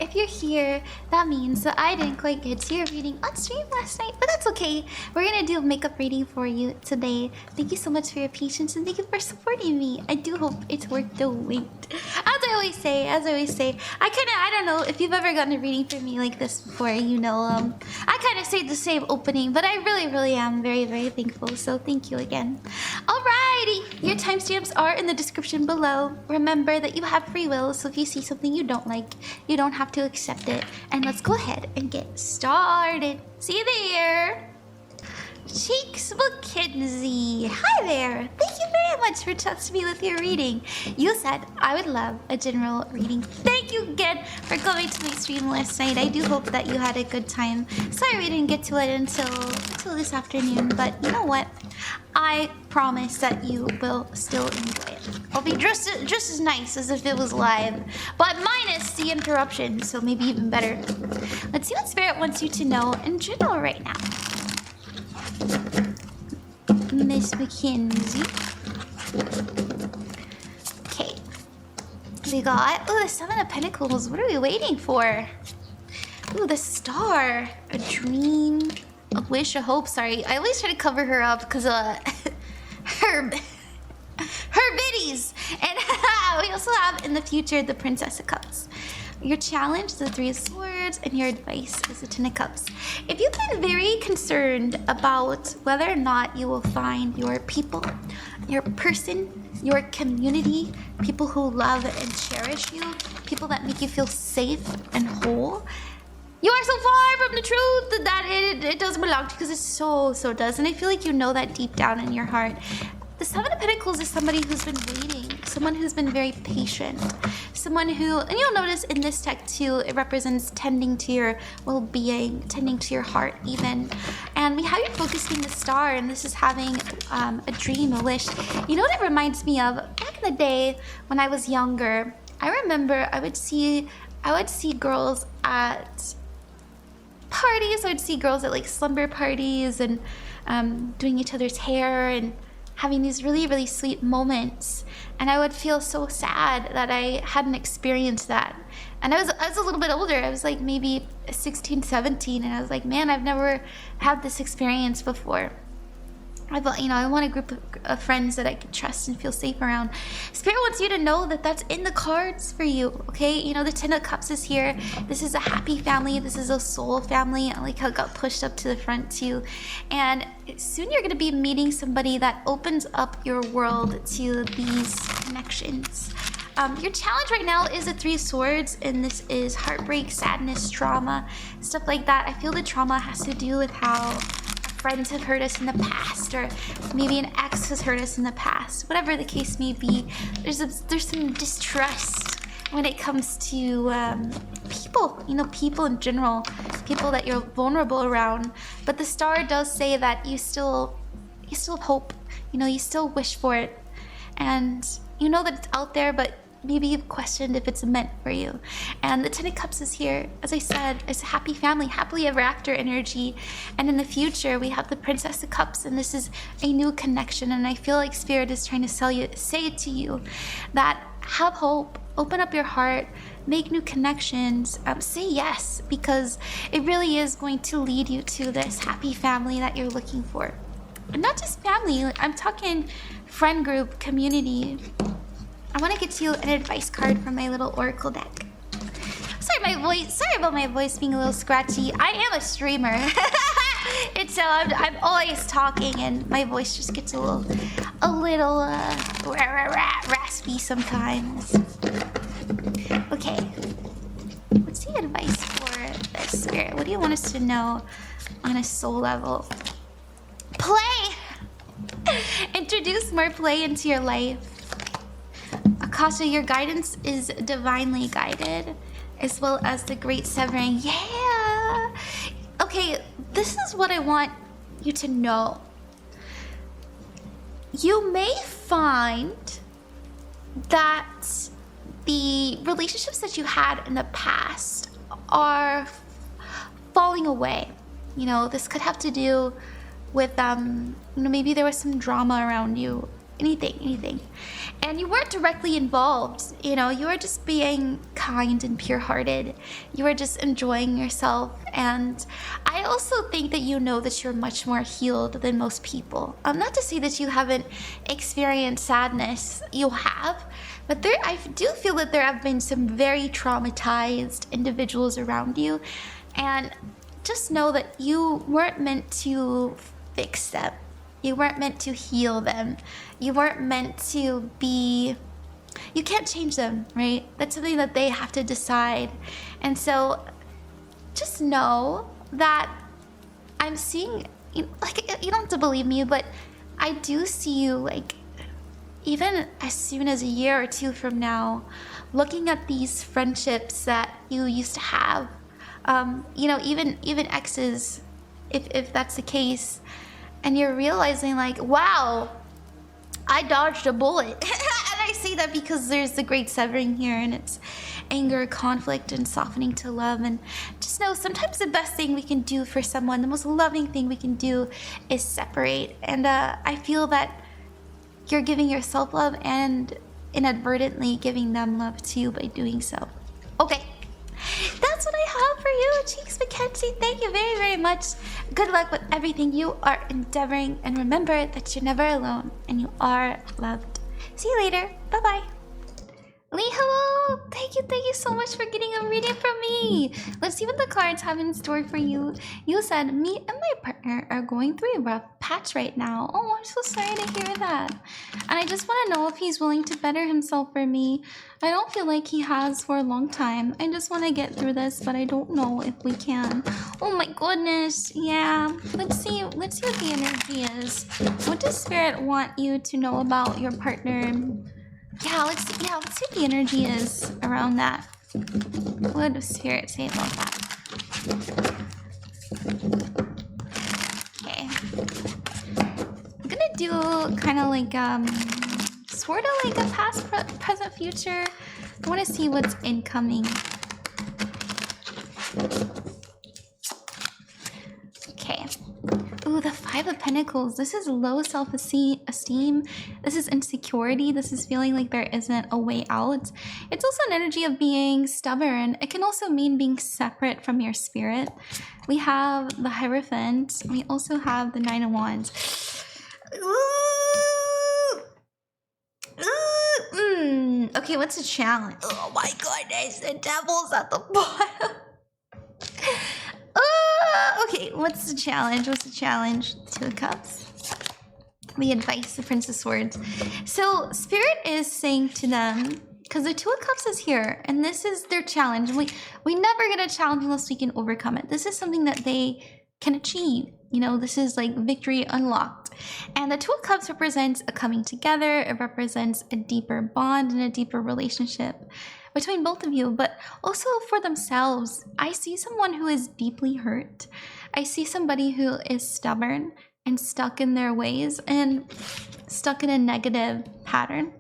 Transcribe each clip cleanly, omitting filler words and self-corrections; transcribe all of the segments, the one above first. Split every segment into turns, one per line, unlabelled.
if you're here, that means that I didn't quite get to your reading on stream last night, but that's okay. We're gonna do a makeup reading for you today. Thank you so much for your patience and thank you for supporting me. I do hope it's worth the wait. As I always say, I don't know if you've ever gotten a reading from me like this before, you know, I kind of say the same opening, but I really am very, very thankful, so thank you again. Alrighty, your timestamps are in the description below. Remember that you have free will, so if you see something you don't like, you don't have to accept it. And let's go ahead and get started. See you there. CheeksMcKensie. Hi there. Thank you very much for trusting me with your reading. You said I would love a general reading. Thank you again for coming to my stream last night. I do hope that you had a good time. Sorry we didn't get to it until this afternoon, but you know what? I promise that you will still enjoy it. I'll be just as nice as if it was live, but minus the interruption, so maybe even better. Let's see what Spirit wants you to know in general right now. Miss McKenzie. Okay. We got, ooh, the Seven of Pentacles. What are we waiting for? Ooh, the Star. A dream. A wish, a hope. Sorry, I always try to cover her up because her biddies. And we also have in the future the Princess of Cups. Your challenge, the Three of Swords, and your advice is the Ten of Cups. If you've been very concerned about whether or not you will find your people, your person, your community, people who love and cherish you, people that make you feel safe and whole, you are so far from the truth that it doesn't belong to you, because it so does. And I feel like you know that deep down in your heart. The Seven of Pentacles is somebody who's been waiting, someone who's been very patient, someone who, and you'll notice in this deck too, it represents tending to your well-being, tending to your heart even. And we have you focusing the Star, and this is having a dream, a wish. You know what it reminds me of? Back in the day when I was younger, I remember I would see girls at parties. I would see girls at like slumber parties and doing each other's hair and having these really sweet moments, and I would feel so sad that I hadn't experienced that. And I was a little bit older. I was like maybe 16, 17, and I was like, man, I've never had this experience before. I thought, you know, I want a group of friends that I can trust and feel safe around. Spirit wants you to know that that's in the cards for you, okay? You know, the Ten of Cups is here. This is a happy family. This is a soul family. I like how it got pushed up to the front too. And soon you're going to be meeting somebody that opens up your world to these connections. Your challenge right now is a Three of Swords, and this is heartbreak, sadness, trauma, stuff like that. I feel the trauma has to do with how friends have hurt us in the past, or maybe an ex has hurt us in the past. Whatever the case may be, there's some distrust when it comes to people, you know, people in general, people that you're vulnerable around. But the Star does say that you still have hope, you know, you still wish for it, and you know that it's out there, but maybe you've questioned if it's meant for you. And the Ten of Cups is here, as I said, it's a happy family, happily ever after energy. And in the future, we have the Princess of Cups, and this is a new connection. And I feel like Spirit is trying to say to you that have hope, open up your heart, make new connections, say yes, because it really is going to lead you to this happy family that you're looking for. And not just family, I'm talking friend group, community. I want to get you an advice card from my little oracle deck. Sorry about my voice being a little scratchy. I am a streamer. I'm always talking and my voice just gets a little raspy sometimes. Okay. What's the advice for this Spirit? What do you want us to know on a soul level? Play! Introduce more play into your life. Akasha, your guidance is divinely guided, as well as the Great Severing. Yeah! Okay, this is what I want you to know. You may find that the relationships that you had in the past are falling away. You know, this could have to do with, maybe there was some drama around you anything. And you weren't directly involved, you know, you were just being kind and pure-hearted. You were just enjoying yourself. And I also think that you know that you're much more healed than most people. Not to say that you haven't experienced sadness, you have, but I do feel that there have been some very traumatized individuals around you. And just know that you weren't meant to fix them. You weren't meant to heal them. You weren't meant to be... You can't change them, right? That's something that they have to decide. And so just know that I'm seeing... Like, you don't have to believe me, but I do see you, like, even as soon as a year or two from now, looking at these friendships that you used to have. You know, even exes, if that's the case, and you're realizing like, wow, I dodged a bullet. And I say that because there's the great severing here, and it's anger, conflict, and softening to love. And just know sometimes the best thing we can do for someone, the most loving thing we can do, is separate. And I feel that you're giving yourself love and inadvertently giving them love too by doing so. Okay. That's what I have for you, CheeksMcKensie. Thank you very, very much. Good luck with everything you are endeavoring. And remember that you're never alone and you are loved. See you later. Bye-bye. Lee, hello. Thank you so much for getting a reading from me. Let's see what the cards have in store for you. You said, me and my partner are going through a rough patch right now. Oh, I'm so sorry to hear that. And I just want to know if he's willing to better himself for me. I don't feel like he has for a long time. I just want to get through this, but I don't know if we can. Oh my goodness. Yeah. Let's see what the energy is. What does Spirit want you to know about your partner? Yeah, let's see what the energy is around that. What does Spirit say about that? Okay. I'm gonna do kind of like, sort of like a past, present, future. I want to see what's incoming. Okay. Ooh, the Five of Pentacles. This is low self-esteem. This is insecurity. This is feeling like there isn't a way out. It's also an energy of being stubborn. It can also mean being separate from your spirit. We have the Hierophant. We also have the Nine of Wands. Okay, what's the challenge? Oh my goodness, the devil's at the bottom. Okay, what's the challenge? What's the challenge? Two of Cups. The advice, the Prince of Swords. So Spirit is saying to them, because the Two of Cups is here, and this is their challenge. We never get a challenge unless we can overcome it. This is something that they can achieve. You know, this is like victory unlocked. And the Two of Cups represents a coming together. It represents a deeper bond and a deeper relationship between both of you, but also for themselves. I see someone who is deeply hurt. I see somebody who is stubborn and stuck in their ways and stuck in a negative pattern.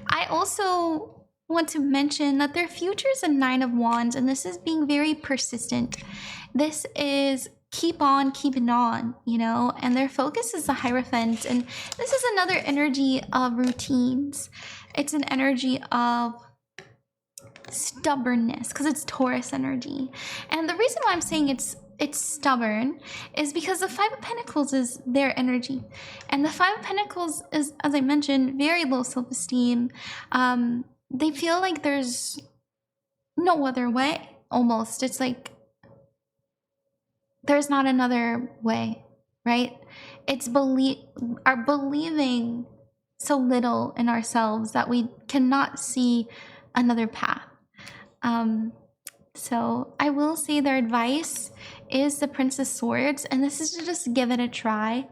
I also want to mention that their future is a Nine of Wands, and this is being very persistent. This is keep on keeping on, you know, and their focus is the Hierophant, and this is another energy of routines. It's an energy of stubbornness because it's Taurus energy. And the reason why I'm saying it's stubborn is because the Five of Pentacles is their energy, and the Five of Pentacles is, as I mentioned, very low self-esteem. They feel like there's no other way. Almost, it's like there's not another way, right? It's believing so little in ourselves that we cannot see another path. So I will say their advice is the Prince of Swords, and this is to just give it a try.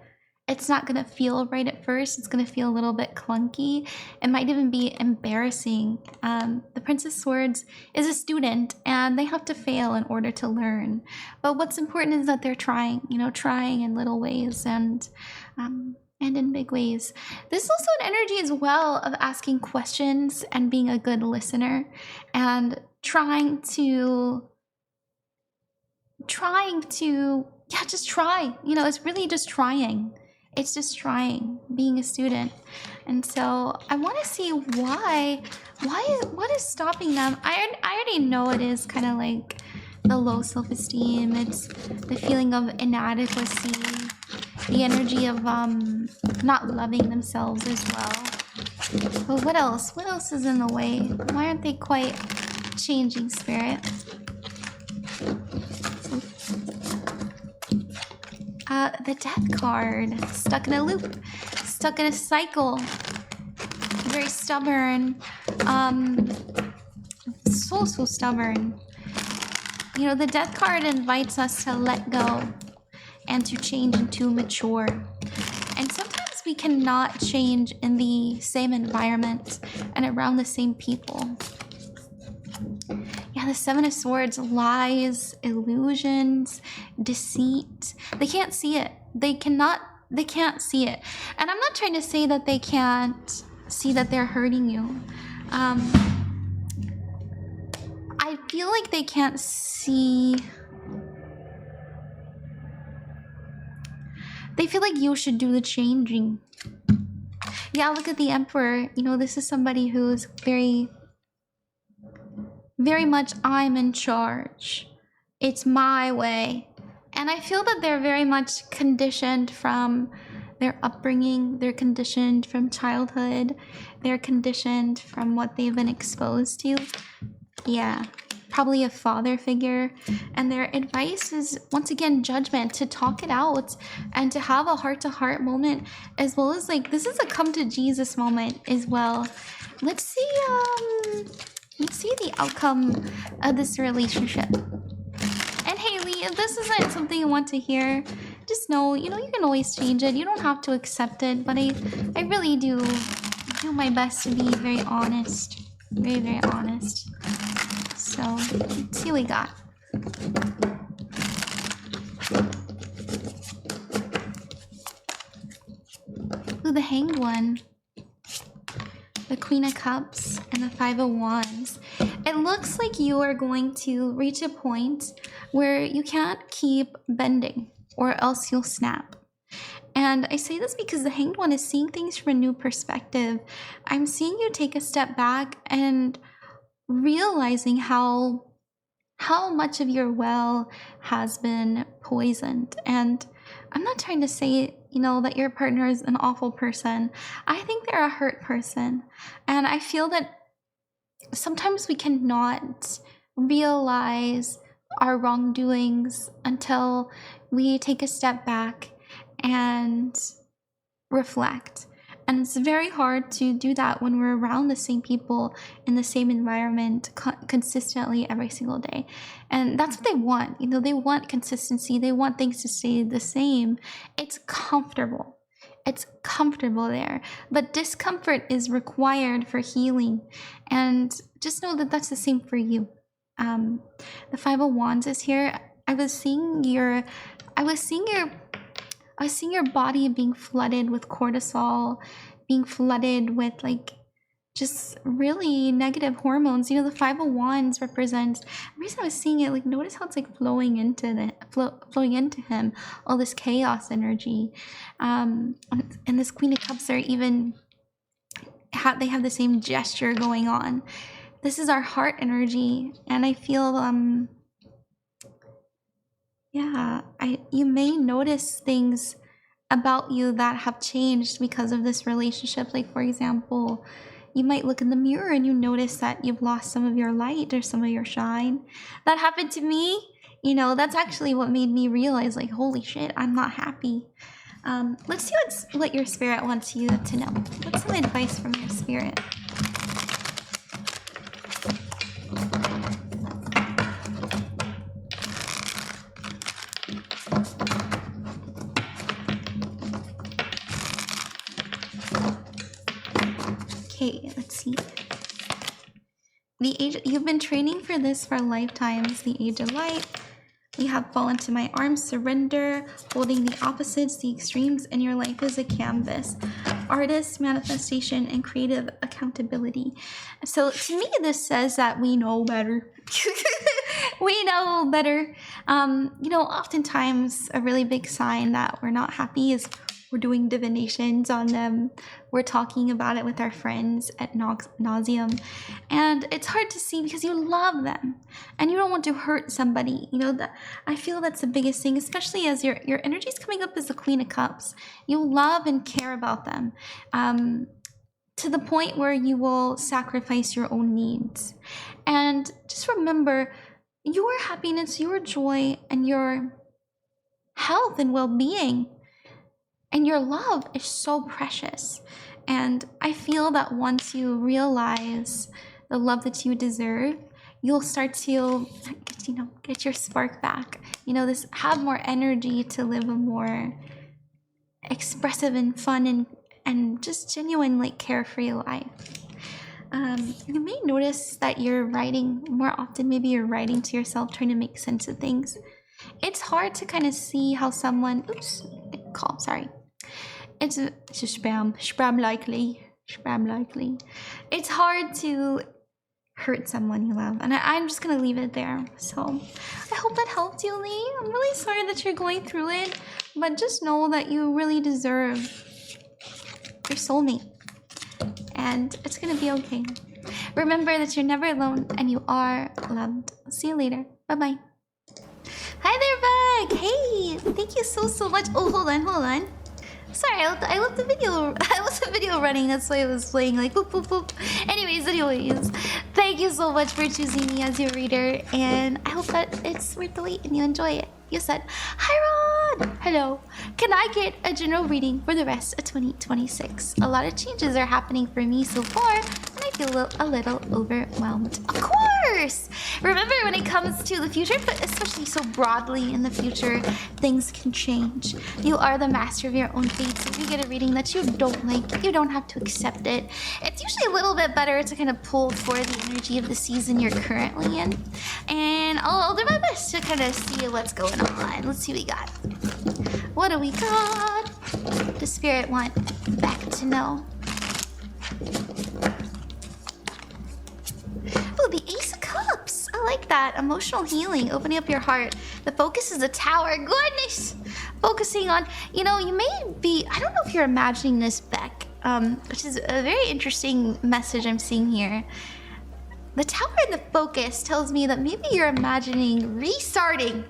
It's not gonna feel right at first. It's gonna feel a little bit clunky. It might even be embarrassing. The Prince of Swords is a student, and they have to fail in order to learn. But what's important is that they're trying, you know, trying in little ways and in big ways. This is also an energy as well of asking questions and being a good listener and trying to yeah, just try. You know, it's really just trying. It's just trying, being a student. And so I want to see what is stopping them. I already know it is kind of like the low self-esteem. It's the feeling of inadequacy, the energy of not loving themselves as well. But what else? What else is in the way? Why aren't they quite changing, Spirit? The death card. Stuck in a loop. Stuck in a cycle. Very stubborn. So stubborn. You know, the death card invites us to let go and to change and to mature. And sometimes we cannot change in the same environment and around the same people. Yeah, the Seven of Swords, lies, illusions, deceit. They can't see it. They can't see it. And I'm not trying to say that they can't see that they're hurting you. I feel like they can't see. They feel like you should do the changing. Yeah, look at the Emperor. You know, this is somebody who's very much, I'm in charge. It's my way. And I feel that they're very much conditioned from their upbringing. They're conditioned from childhood. They're conditioned from what they've been exposed to. Yeah, probably a father figure. And their advice is, once again, judgment, to talk it out and to have a heart-to-heart moment, as well as, like, this is a come to Jesus moment as well. Let's see the outcome of this relationship. And Haley, if this isn't something you want to hear, just know, you know, you can always change it. You don't have to accept it, but I really do my best to be very honest. Very honest. So, let's see what we got. Ooh, the Hanged One. The Queen of Cups and the Five of Wands. It looks like you are going to reach a point where you can't keep bending or else you'll snap. And I say this because the Hanged One is seeing things from a new perspective. I'm seeing you take a step back and realizing how much of your well has been poisoned. And I'm not trying to say, you know, that your partner is an awful person. I think they're a hurt person. And I feel that sometimes we cannot realize our wrongdoings until we take a step back and reflect. And it's very hard to do that when we're around the same people in the same environment consistently every single day. And that's what they want. You know, they want consistency. They want things to stay the same. It's comfortable. It's comfortable there. But discomfort is required for healing. And just know that that's the same for you. The Five of Wands is here. I was seeing your body being flooded with cortisol, being flooded with, like, just really negative hormones. You know, the Five of Wands represents, the reason I was seeing it, like, notice how it's like flowing into him, all this chaos energy. And this Queen of Cups are even, they have the same gesture going on. This is our heart energy, and I feel, you may notice things about you that have changed because of this relationship. Like, for example, you might look in the mirror and you notice that you've lost some of your light or some of your shine. That happened to me. You know, that's actually what made me realize, like, holy shit, I'm not happy. Let's see what your spirit wants you to know. What's some advice from your spirit? Okay, let's see. The age, you've been training for this for lifetimes. The Age of Light. You have fallen to my arms, surrender, holding the opposites, the extremes, and your life is a canvas. Artist, manifestation, and creative accountability. So to me, this says that we know better. We know better. You know, oftentimes a really big sign that we're not happy is We're doing divinations on them. We're talking about it with our friends at nauseum. And it's hard to see because you love them and you don't want to hurt somebody. You know, that I feel that's the biggest thing, especially as your energy is coming up as the Queen of Cups. You love and care about them to the point where you will sacrifice your own needs. And just remember, your happiness, your joy, and your health and well-being and your love is so precious. And I feel that once you realize the love that you deserve, you'll start to, get your spark back. Have more energy to live a more expressive and fun and just genuine, carefree life. You may notice that you're writing more often. Maybe you're writing to yourself, trying to make sense of things. It's hard to kind of see how someone, sorry. It's a spam likely. It's hard to hurt someone you love, and I'm just gonna leave it there. So I hope that helped you, Lee. I'm really sorry that you're going through it, but just know that you really deserve your soulmate, and it's gonna be okay. Remember that you're never alone and you are loved. See you later. Bye-bye. Hi there, Bec! Hey! Thank you so much. Oh, hold on. Sorry, I left the video. I left the video running. That's why it was playing boop, boop, boop. Anyways, thank you so much for choosing me as your reader, and I hope that it's worth the wait and you enjoy it. You said, "Hi, Ron! Hello. Can I get a general reading for the rest of 2026? A lot of changes are happening for me so far, and I feel a little overwhelmed." Of course! Remember, when it comes to the future, but especially so broadly in the future, things can change. You are the master of your own fate, so if you get a reading that you don't like, you don't have to accept it. It's usually a little bit better to kind of pull for the energy of the season you're currently in. And I'll do my best to kind of see what's going on. Let's see what we got. What do we got? Does Spirit want Bec to know? Oh, the Ace of Cups. I like that. Emotional healing, opening up your heart. The focus is the Tower. Goodness! Focusing on, you may be, I don't know if you're imagining this, Bec, which is a very interesting message I'm seeing here. The Tower and the focus tells me that maybe you're imagining restarting.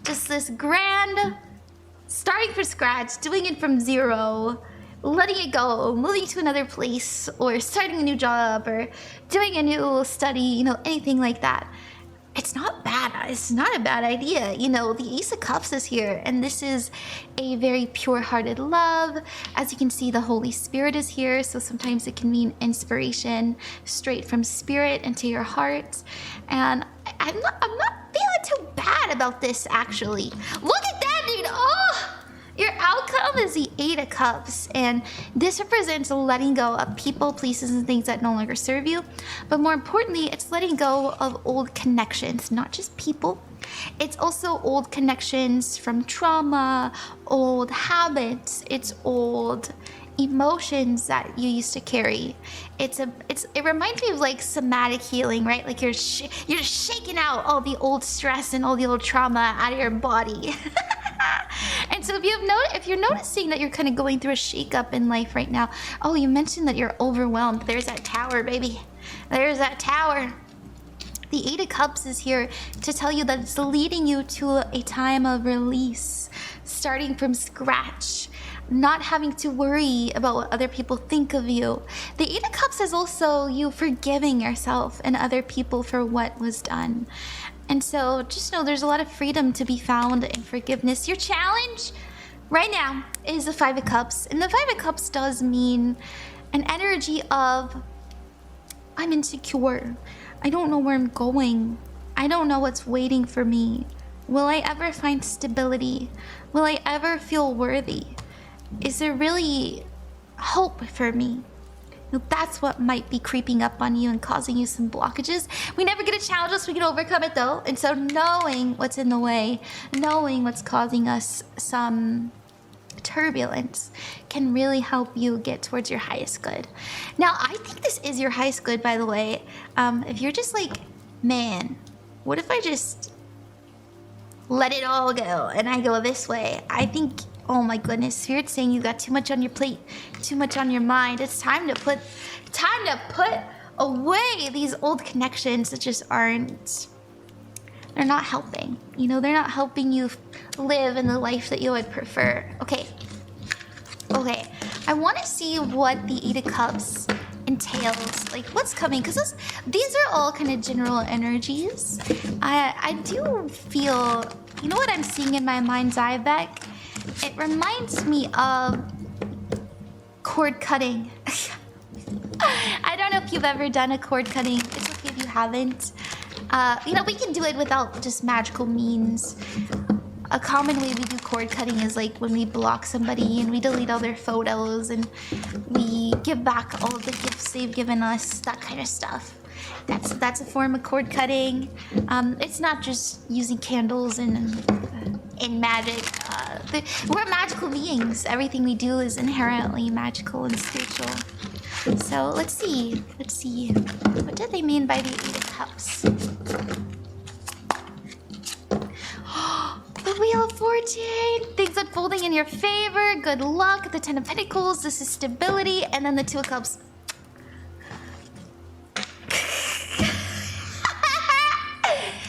Just this grand, starting from scratch, doing it from zero, letting it go, moving to another place, or starting a new job, or doing a new study, anything like that. It's not bad. It's not a bad idea. The Ace of Cups is here, and this is a very pure-hearted love. As you can see, the Holy Spirit is here, so sometimes it can mean inspiration straight from Spirit into your heart. And I'm not feeling too bad about this, actually. Look at that, dude! Oh! Your outcome is the Eight of Cups, and this represents letting go of people, places, and things that no longer serve you. But more importantly, it's letting go of old connections, not just people. It's also old connections from trauma, old habits, it's old emotions that you used to carry. It reminds me of somatic healing, right? You're just shaking out all the old stress and all the old trauma out of your body. And so if you're noticing that you're kind of going through a shakeup in life right now, oh, you mentioned that you're overwhelmed. There's that Tower, baby. There's that Tower. The Eight of Cups is here to tell you that it's leading you to a time of release, starting from scratch, not having to worry about what other people think of you. The Eight of Cups is also you forgiving yourself and other people for what was done. And so just know there's a lot of freedom to be found in forgiveness. Your challenge right now is the Five of Cups. And the Five of Cups does mean an energy of, I'm insecure. I don't know where I'm going. I don't know what's waiting for me. Will I ever find stability? Will I ever feel worthy? Is there really hope for me? That's what might be creeping up on you and causing you some blockages. We never get a challenge unless we can overcome it, though. And so knowing what's in the way, knowing what's causing us some turbulence can really help you get towards your highest good. Now, I think this is your highest good, by the way. If you're just man, what if I just let it all go and I go this way? I think Oh my goodness, Spirit's saying you got too much on your plate, too much on your mind. It's time to put away these old connections that just aren't, they're not helping. You know, they're not helping you live in the life that you would prefer. Okay. I want to see what the Eight of Cups entails, like what's coming, because these are all kind of general energies. I do feel, you know what I'm seeing in my mind's eye, Bec? It reminds me of cord cutting. I don't know if you've ever done a cord cutting. It's okay if you haven't. You know, we can do it without just magical means. A common way we do cord cutting is like when we block somebody and we delete all their photos and we give back all of the gifts they've given us, that kind of stuff. That's a form of cord cutting. It's not just using candles and magic. We're magical beings. Everything we do is inherently magical and spiritual. So let's see. What did they mean by the Eight of Cups? The Wheel of Fortune. Things unfolding in your favor. Good luck. The Ten of Pentacles. This is stability. And then the Two of Cups.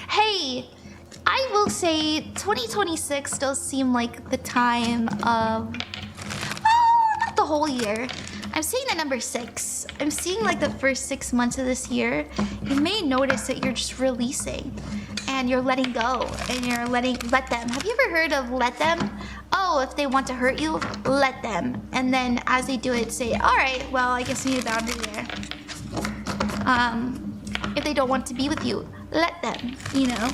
Hey, I will say 2026 does seem like the time of, well, not the whole year. I'm seeing the number 6. I'm seeing like the first 6 months of this year. You may notice that you're just releasing and you're letting go and you're let them. Have you ever heard of let them? Oh, if they want to hurt you, let them. And then as they do it, say, all right, well, I guess you need a boundary there. If they don't want to be with you, let them, you know.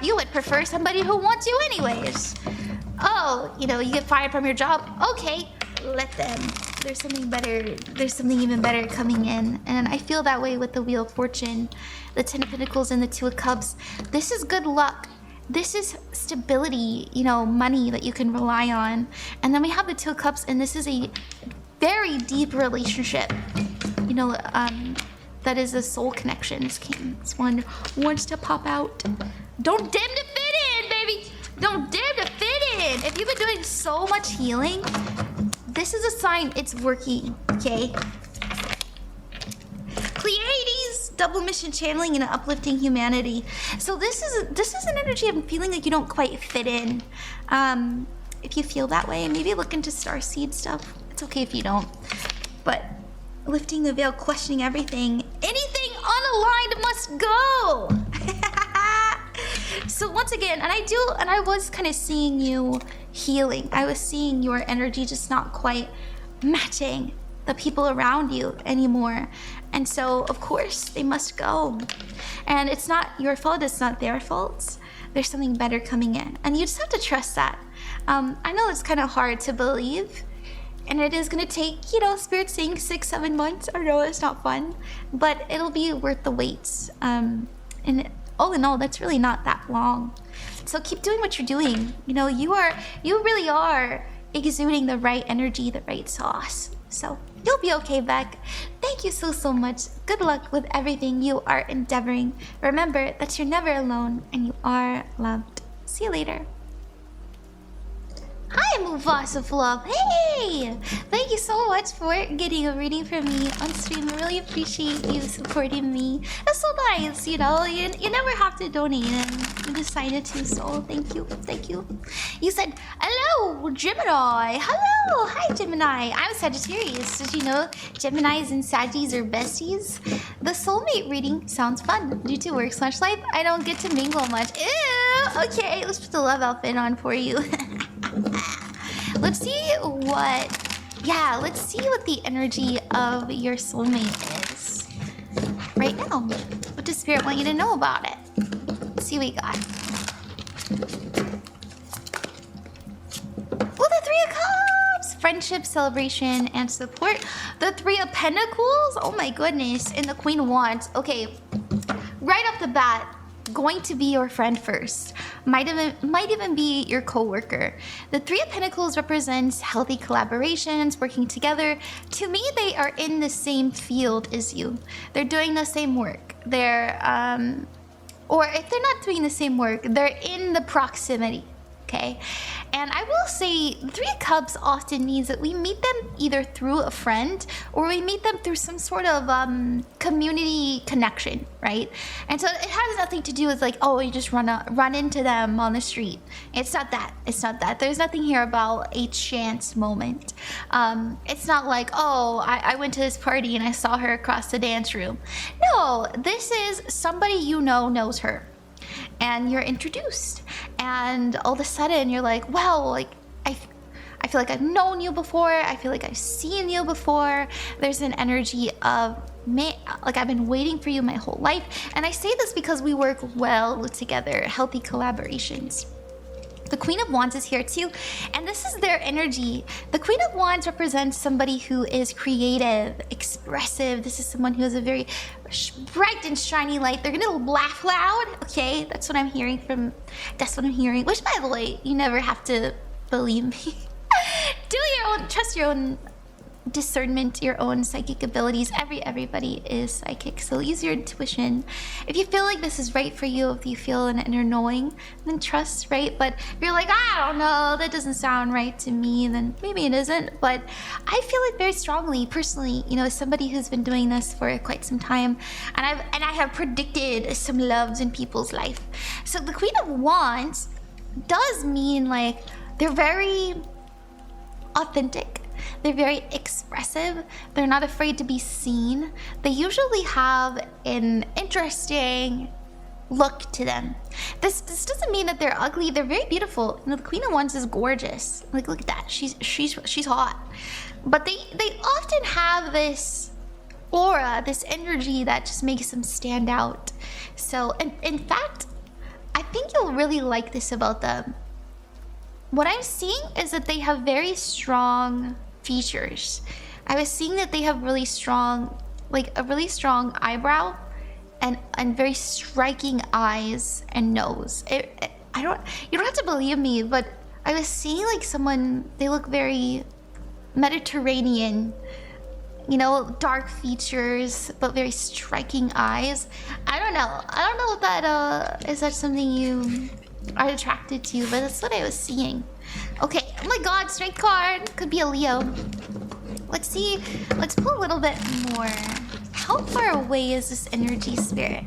You would prefer somebody who wants you anyways. Oh, you know, you get fired from your job. Okay, let them. There's something better. There's something even better coming in. And I feel that way with the Wheel of Fortune, the Ten of Pentacles and the Two of Cups. This is good luck. This is stability, you know, money that you can rely on. And then we have the Two of Cups, and this is a very deep relationship. You know, that is a soul connection. This one wants to pop out. Don't dim to fit in, baby. Don't dim to fit in. If you've been doing so much healing, this is a sign it's working, okay? Pleiades, double mission channeling and uplifting humanity. So this is an energy I'm feeling like you don't quite fit in. If you feel that way, maybe look into Starseed stuff. It's okay if you don't. But lifting the veil, questioning everything. Anything unaligned must go. So once again, and I was kind of seeing you healing. I was seeing your energy just not quite matching the people around you anymore. And so, of course, they must go. And it's not your fault, it's not their fault. There's something better coming in. And you just have to trust that. I know it's kind of hard to believe. And it is going to take, you know, Spirit saying 6-7 months. I know it's not fun. But it'll be worth the wait. And all in all, that's really not that long. So keep doing what you're doing. You know, you really are exuding the right energy, the right sauce. So you'll be okay, Bec. Thank you so much. Good luck with everything you are endeavoring. Remember that you're never alone and you are loved. See you later. Hi, MufasaxFluff. Hey! Thank you so much for getting a reading from me on stream. I really appreciate you supporting me. It's so nice, you know. You never have to donate and you decided to, so thank you. Thank you. You said, hello, Gemini. Hello. Hi, Gemini. I'm Sagittarius. Did you know Geminis and Saggies are besties? The soulmate reading sounds fun. Due to work/life, I don't get to mingle much. Ew! Okay, let's put the love outfit on for you. Let's see what the energy of your soulmate is right now. What does Spirit want you to know about it? Let's see what we got. Oh, the Three of Cups! Friendship, celebration, and support. The Three of Pentacles? Oh my goodness. And the Queen of Wands. Okay, right off the bat, going to be your friend first. Might even be your co-worker. The Three of Pentacles represents healthy collaborations, working together. To me, they are in the same field as you. They're doing the same work. They're or if they're not doing the same work, they're in the proximity. okay? And I will say, Three of Cups often means that we meet them either through a friend or we meet them through some sort of community connection, right? And so it has nothing to do with like, oh, you just run into them on the street. It's not that. It's not that. There's nothing here about a chance moment. It's not like, oh, I went to this party and I saw her across the dance room. No, this is somebody you know knows her. And you're introduced, and all of a sudden you're like, well, like I feel like I've known you before. I feel like I've seen you before. There's an energy of like I've been waiting for you my whole life. And I say this because we work well together, healthy collaborations. The Queen of Wands is here too, and this is their energy. The Queen of Wands represents somebody who is creative, expressive. This is someone who has a very bright and shiny light. They're gonna laugh loud, okay? That's what I'm hearing from, that's what I'm hearing. Which, by the way, you never have to believe me. Do your own, trust your own discernment, your own psychic abilities. Everybody is psychic, so use your intuition. If you feel like this is right for you, if you feel an inner knowing, then trust, right? But if you're like, I don't know, that doesn't sound right to me, then maybe it isn't. But I feel it very strongly, personally, you know, as somebody who's been doing this for quite some time, and I have predicted some loves in people's life. So the Queen of Wands does mean like they're very authentic. They're very expressive. They're not afraid to be seen. They usually have an interesting look to them. This doesn't mean that they're ugly. They're very beautiful. You know, the Queen of Wands is gorgeous. Like, look at that. She's hot. But they often have this aura, this energy that just makes them stand out. So, in fact, I think you'll really like this about them. What I'm seeing is that they have very strong features. I was seeing that they have really strong, like a really strong eyebrow and very striking eyes and nose. You don't have to believe me, but I was seeing like someone, they look very Mediterranean, you know, dark features, but very striking eyes. I don't know if that, is that something you are attracted to, but that's what I was seeing. Okay, oh my god, strength card. Could be a Leo. Let's see, let's pull a little bit more. How far away is this energy, spirit?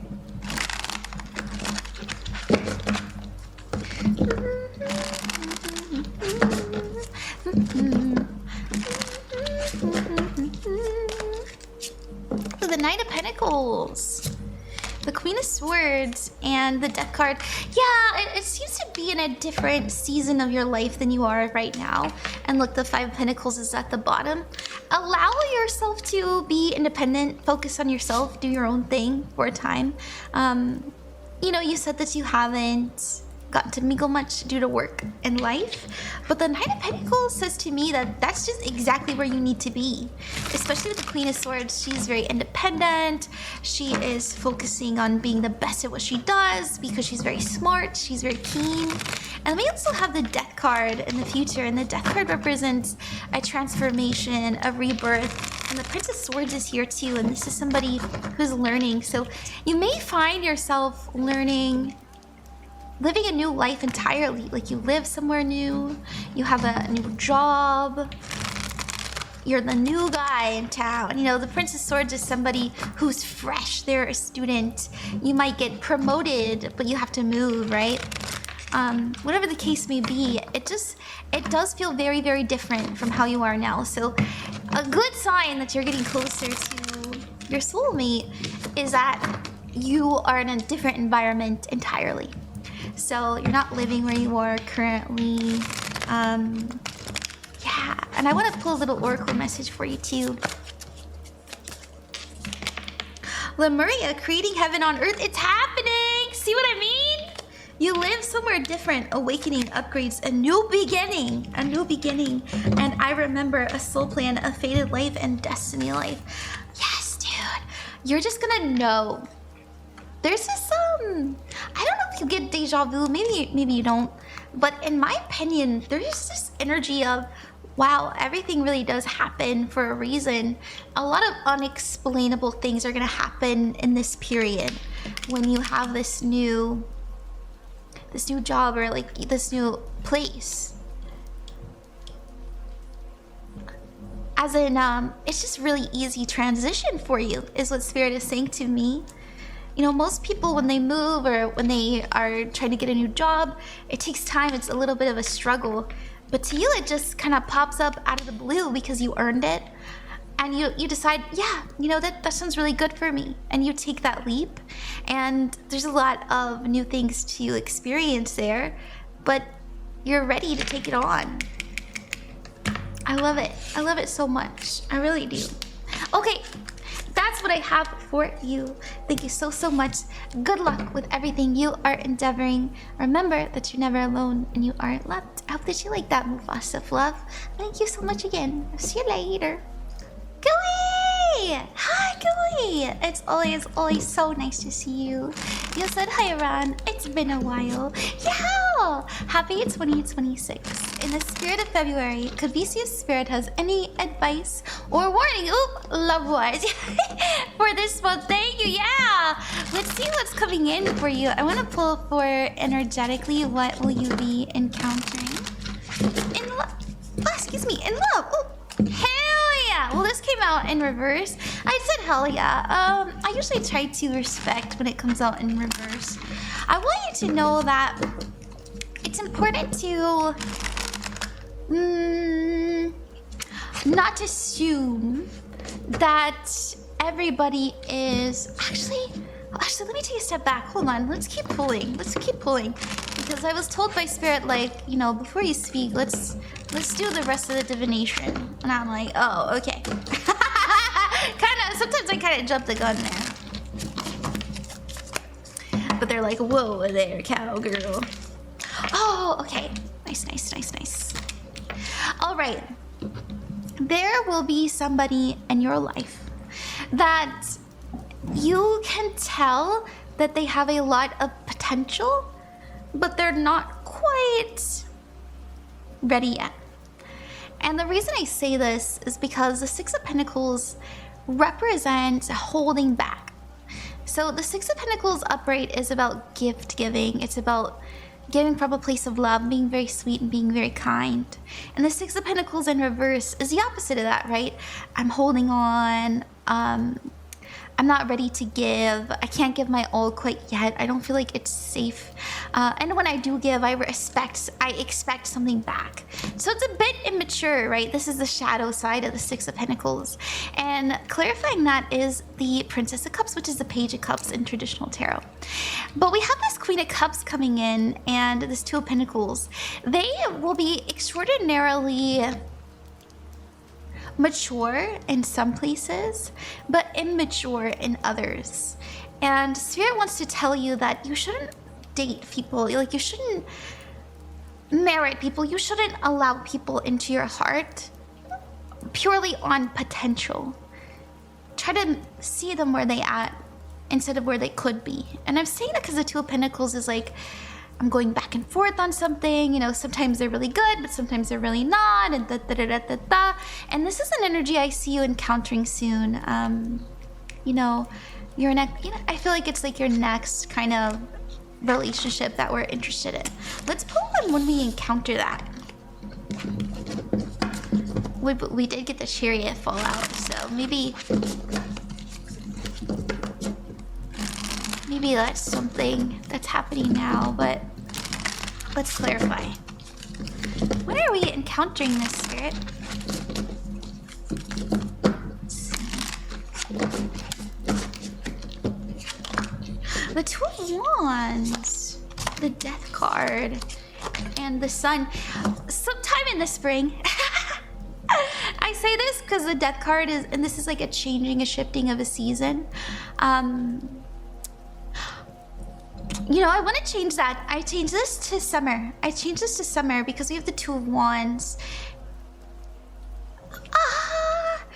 The Knight of Pentacles, the Queen of Swords, and the Death card. Yeah, it seems to be in a different season of your life than you are right now. And look, the Five of Pentacles is at the bottom. Allow yourself to be independent, focus on yourself, do your own thing for a time. You know, you said that you haven't gotten to mingle much due to work and life, but the Knight of Pentacles says to me that that's just exactly where you need to be, especially with the Queen of Swords. She's very independent. She is focusing on being the best at what she does because she's very smart, she's very keen. And we also have the Death card in the future, and the Death card represents a transformation, a rebirth. And the Prince of Swords is here too, and this is somebody who's learning. So you may find yourself living a new life entirely. Like you live somewhere new, you have a new job, you're the new guy in town. You know, the Prince of Swords is somebody who's fresh. They're a student. You might get promoted, but you have to move, right? Whatever the case may be, it does feel very, very different from how you are now. So a good sign that you're getting closer to your soulmate is that you are in a different environment entirely. So you're not living where you are currently. Yeah, and I want to pull a little oracle message for you too. Lemuria, creating heaven on earth. It's happening. See what I mean? You live somewhere different, awakening, upgrades, a new beginning, a new beginning. And I remember a soul plan, a fated life, and destiny life. Yes, dude. You're just gonna know. There's this, I don't know if you get deja vu, maybe you don't. But in my opinion, there's this energy of, wow, everything really does happen for a reason. A lot of unexplainable things are gonna happen in this period when you have this new this new job or like this new place. As in, it's just really easy transition for you, is what Spirit is saying to me. You know, most people when they move or when they are trying to get a new job, it takes time, it's a little bit of a struggle. But to you, it just kind of pops up out of the blue because you earned it. And you decide, yeah, you know, that sounds really good for me. And you take that leap. And there's a lot of new things to experience there. But you're ready to take it on. I love it. I love it so much. I really do. Okay, that's what I have for you. Thank you so, so much. Good luck with everything you are endeavoring. Remember that you're never alone and you aren't loved. I hope that you like that, MufasaxFluff. Thank you so much again. I'll see you later. Gooey! Hi, Gooey! It's always so nice to see you. You said hi, Ron. It's been a while. Yeah! Happy 2026. In the spirit of February, could we see if Spirit has any advice or warning? Oop, love-wise. For this month. Thank you, yeah! Let's see what's coming in for you. I want to pull for energetically, what will you be encountering? In love. Oh, excuse me, in love. Ooh. Hell yeah! Well, this came out in reverse. I said hell yeah. I usually try to respect when it comes out in reverse. I want you to know that it's important to not assume that everybody is actually, let me take a step back. Hold on. Let's keep pulling. Because I was told by Spirit, like, you know, before you speak, let's do the rest of the divination. And I'm like, oh, okay. Sometimes I kind of jump the gun there. But they're like, whoa there, cowgirl. Oh, okay. Nice. All right. There will be somebody in your life that you can tell that they have a lot of potential, but they're not quite ready yet. And the reason I say this is because the Six of Pentacles represents holding back. So the Six of Pentacles upright is about gift giving. It's about giving from a place of love, being very sweet and being very kind. And the Six of Pentacles in reverse is the opposite of that, right? I'm holding on. I'm not ready to give. I can't give my all quite yet. I don't feel like it's safe. And when I do give, I expect something back. So it's a bit immature, right? This is the shadow side of the Six of Pentacles. And clarifying that is the Princess of Cups, which is the Page of Cups in traditional tarot. But we have this Queen of Cups coming in and this Two of Pentacles. They will be extraordinarily mature in some places, but immature in others. And Spirit wants to tell you that you shouldn't date people, like you shouldn't marry people, you shouldn't allow people into your heart purely on potential. Try to see them where they at instead of where they could be. And I'm saying that because the Two of Pentacles is like, I'm going back and forth on something, you know, sometimes they're really good, but sometimes they're really not, and da-da-da-da-da. And this is an energy I see you encountering soon. You know, I feel like it's like your next kind of relationship that we're interested in. Let's pull one when we encounter that. We did get the Chariot fall out, so maybe that's something that's happening now, but let's clarify. When are we encountering this, Spirit? The Two of Wands, the Death card, and the Sun. Sometime in the spring. I say this because the Death card is, and this is like a changing, a shifting of a season. You know, I want to change that. I changed this to summer. Because we have the Two of Wands.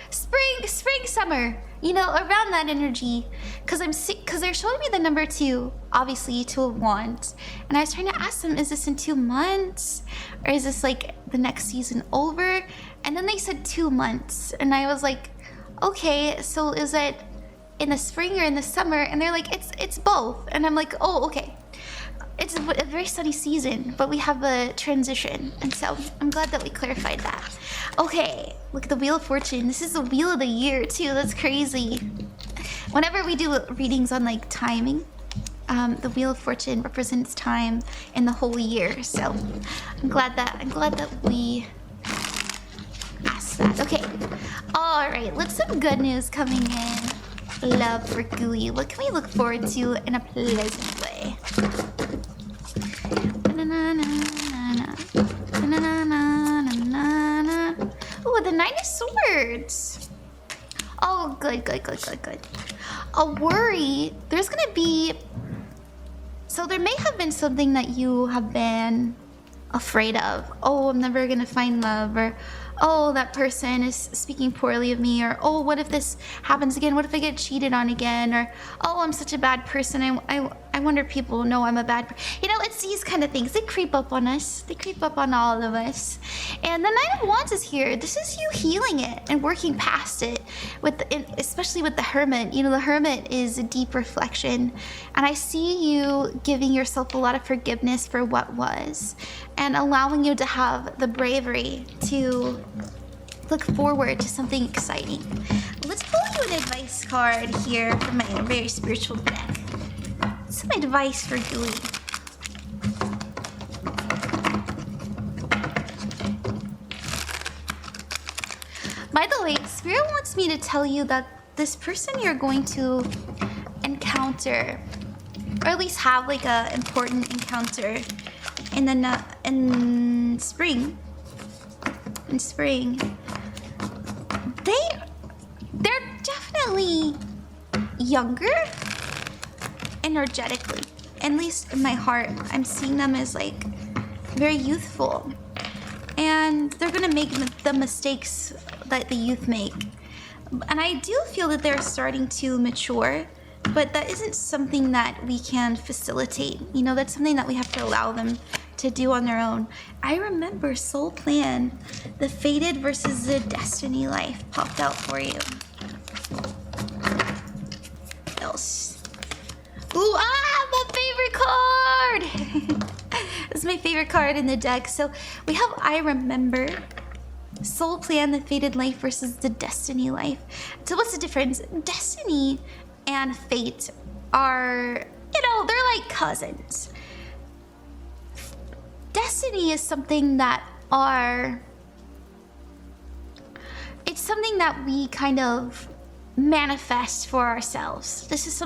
Spring, summer. You know, around that energy. Because they're showing me the number 2, obviously, Two of Wands. And I was trying to ask them, is this in 2 months? Or is this like the next season over? And then they said 2 months. And I was like, okay, so is it in the spring or in the summer? And they're like, it's both. And I'm like, oh, okay. it's a very sunny season, but we have a transition, and so I'm glad that we clarified that. Okay, look at the Wheel of Fortune. This is the Wheel of the Year too. That's crazy. Whenever we do readings on like timing, the Wheel of Fortune represents time in the whole year. So I'm glad that we asked that. Okay, all right. Let's some good news coming in. Love for Gooey. What can we look forward to in a pleasant way? Ooh, the Knight of Swords. Oh, good. A worry. There's gonna be... So there may have been something that you have been afraid of. Oh, I'm never gonna find love. Or, oh, that person is speaking poorly of me. Or, oh, what if this happens again? What if I get cheated on again? Or, oh, I'm such a bad person. I wonder if people know I'm a bad person. You know, it's these kind of things. They creep up on us. They creep up on all of us. And the Knight of Wands is here. This is you healing it and working past it. Especially with the Hermit. You know, the Hermit is a deep reflection. And I see you giving yourself a lot of forgiveness for what was. And allowing you to have the bravery to look forward to something exciting. Let's pull you an advice card here from my very spiritual deck. Some advice for Gooey. By the way, Spirit wants me to tell you that this person you're going to encounter, or at least have like a important encounter in spring. In spring, they're definitely younger energetically. At least in my heart, I'm seeing them as like very youthful, and they're gonna make the mistakes that the youth make. And I do feel that they're starting to mature, but that isn't something that we can facilitate. You know, that's something that we have to allow them to do on their own. I remember Soul Plan, the Fated versus the Destiny Life popped out for you. What else? Ooh, my favorite card! This is my favorite card in the deck. So we have I Remember, Soul Plan, the Fated Life versus the Destiny Life. So what's the difference? Destiny and Fate are, you know, they're like cousins. Destiny is something that it's something that we kind of manifest for ourselves. This is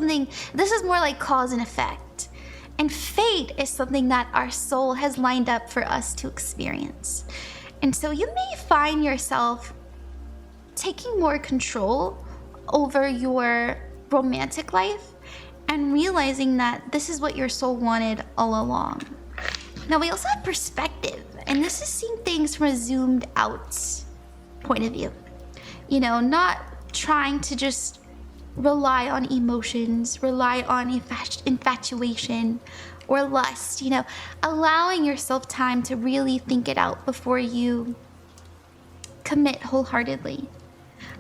more like cause and effect. And fate is something that our soul has lined up for us to experience. And so you may find yourself taking more control over your romantic life and realizing that this is what your soul wanted all along. Now we also have perspective, and this is seeing things from a zoomed out point of view. You know, not trying to just rely on emotions, rely on infatuation or lust, you know, allowing yourself time to really think it out before you commit wholeheartedly.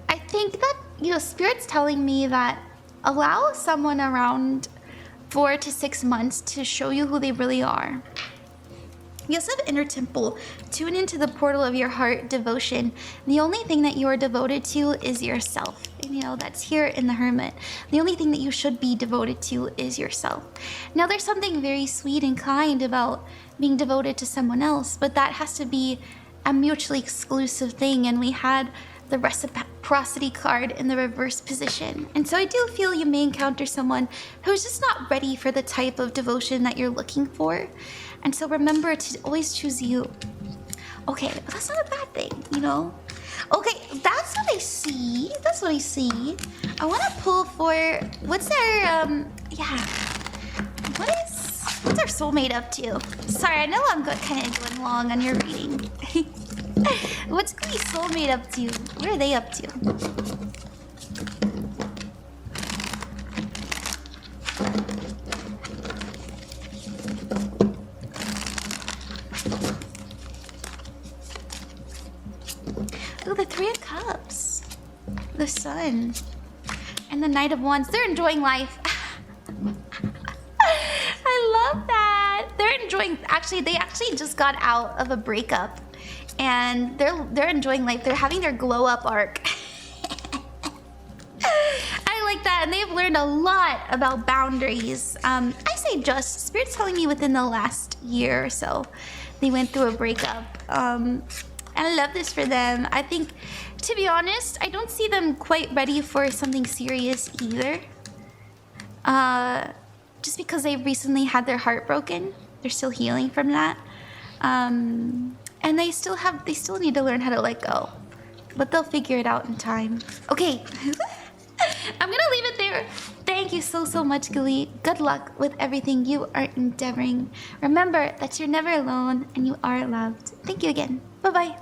I think that, you know, Spirit's telling me that allow someone around 4 to 6 months to show you who they really are. You also have Inner Temple. Tune into the portal of your heart, devotion. The only thing that you are devoted to is yourself. And, you know, that's here in the Hermit. The only thing that you should be devoted to is yourself. Now, there's something very sweet and kind about being devoted to someone else, but that has to be a mutually exclusive thing. And we had the reciprocity card in the reverse position. And so I do feel you may encounter someone who's just not ready for the type of devotion that you're looking for. And so remember to always choose you. Okay, but that's not a bad thing, you know? Okay, that's what I see. That's what I see. I want to pull for, what's our soulmate up to? Sorry, I know I'm kind of going long on your reading. What's Gooey's soulmate up to? What are they up to? Oh, the Three of Cups, the Sun, and the Knight of Wands. They're enjoying life. I love that. enjoying. Actually, they actually just got out of a breakup, and they're enjoying life. They're having their glow up arc. I like that, and they've learned a lot about boundaries. I say just Spirit's telling me within the last year or so, they went through a breakup. And I love this for them. I think, to be honest, I don't see them quite ready for something serious either. Just because they recently had their heart broken, they're still healing from that. And they still need to learn how to let go, but they'll figure it out in time. Okay, I'm gonna leave it there. Thank you so much, Gooey. Good luck with everything you are endeavoring. Remember that you're never alone and you are loved. Thank you again. Bye-bye.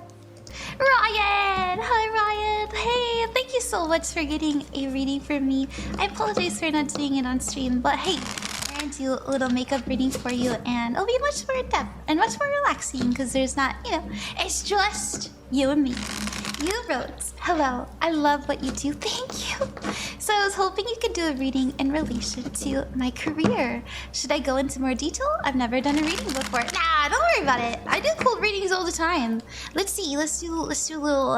Ryan! Hi, Ryan. Hey, thank you so much for getting a reading from me. I apologize for not doing it on stream, but hey, I'm going to do a little makeup reading for you, and it'll be much more in-depth and much more relaxing because there's not, it's just you and me. You wrote, hello, I love what you do. Thank you. So I was hoping you could do a reading in relation to my career. Should I go into more detail? I've never done a reading before. Nah, don't worry about it. I do cool readings all the time. Let's see. Let's do a little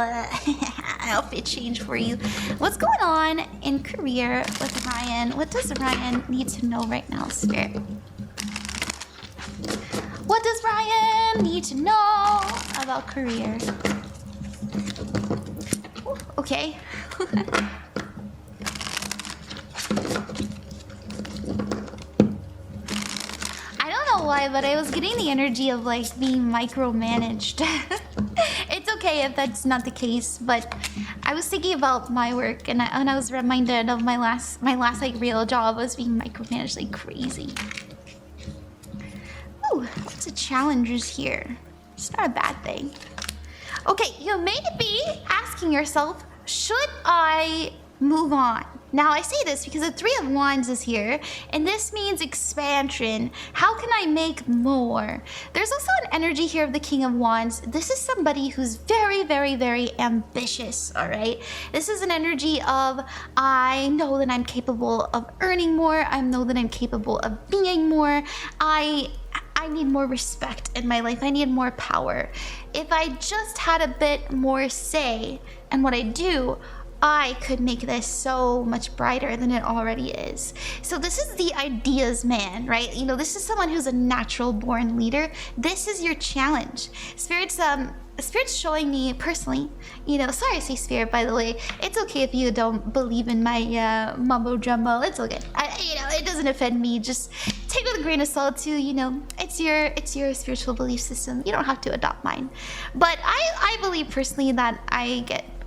outfit change for you. What's going on in career with Ryan? What does Ryan need to know right now, Spirit? What does Ryan need to know about career? Okay. I don't know why, but I was getting the energy of like being micromanaged. It's okay if that's not the case, but I was thinking about my work, and I was reminded of my last like real job was being micromanaged like crazy. Ooh, lots of challenges here. It's not a bad thing. Okay, you may be asking yourself, should I move on? Now, I say this because the Three of Wands is here, and this means expansion. How can I make more? There's also an energy here of the King of Wands. This is somebody who's very, very, very ambitious, all right? This is an energy of, I know that I'm capable of earning more. I know that I'm capable of being more. I need more respect in my life. I need more power. If I just had a bit more say in what I do, I could make this so much brighter than it already is. So this is the ideas man, right? This is someone who's a natural born leader. This is your challenge. Spirit's showing me personally, sorry I say Spirit, by the way. It's okay if you don't believe in my mumbo jumbo. It's okay. It doesn't offend me. Just take it with a grain of salt too. It's your spiritual belief system. You don't have to adopt mine. But I believe personally that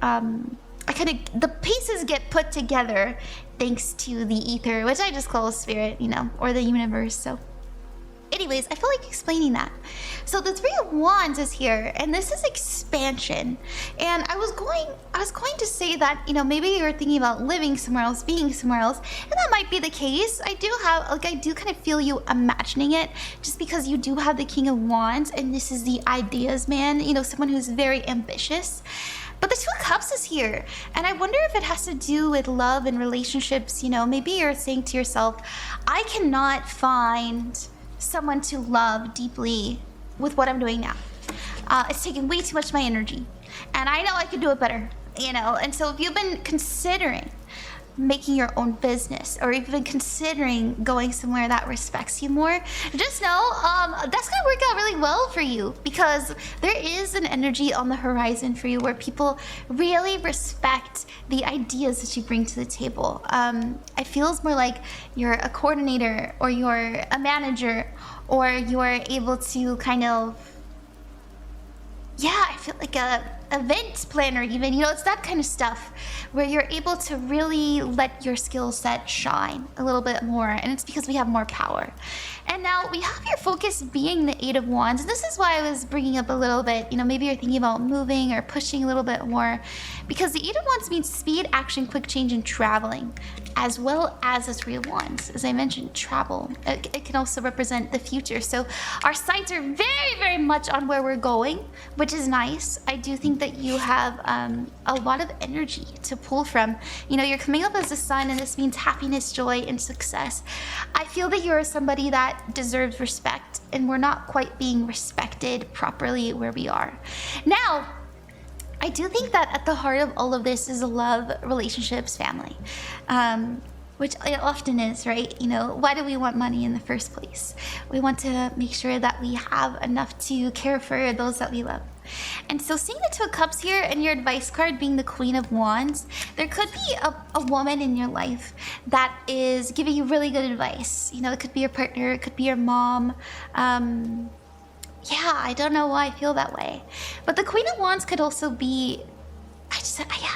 the pieces get put together thanks to the ether, which I just call Spirit, or the universe. So anyways, I feel like explaining that. So the Three of Wands is here, and this is expansion. And I was going to say that, maybe you're thinking about living somewhere else, being somewhere else, and that might be the case. I do kind of feel you imagining it, just because you do have the King of Wands, and this is the ideas man, someone who's very ambitious. But the Two of Cups is here, and I wonder if it has to do with love and relationships. Maybe you're saying to yourself, I cannot find someone to love deeply with what I'm doing now. It's taking way too much of my energy, and I know I could do it better, and so if you've been considering making your own business, or even considering going somewhere that respects you more, just know that's gonna work out really well for you, because there is an energy on the horizon for you where people really respect the ideas that you bring to the table. It feels more like you're a coordinator, or you're a manager, or you're able to kind of, I feel like a event planner even, it's that kind of stuff where you're able to really let your skill set shine a little bit more, and it's because we have more power. And now we have your focus being the Eight of Wands, and this is why I was bringing up a little bit, maybe you're thinking about moving or pushing a little bit more, because the Eight of Wands means speed, action, quick change, and traveling, as well as the Three of Wands. As I mentioned, travel. It can also represent the future. So our sights are very, very much on where we're going, which is nice. I do think that you have a lot of energy to pull from. You're coming up as the sun, and this means happiness, joy, and success. I feel that you're somebody that deserves respect. and we're not quite being respected properly where we are. Now, I do think that at the heart of all of this is love, relationships, family. Which it often is, right? You know, why do we want money in the first place? We want to make sure that we have enough to care for those that we love. And so seeing the Two of Cups here and your advice card being the Queen of Wands, there could be a woman in your life that is giving you really good advice. You know, it could be your partner, it could be your mom. Yeah, I don't know why I feel that way. But the Queen of Wands could also be,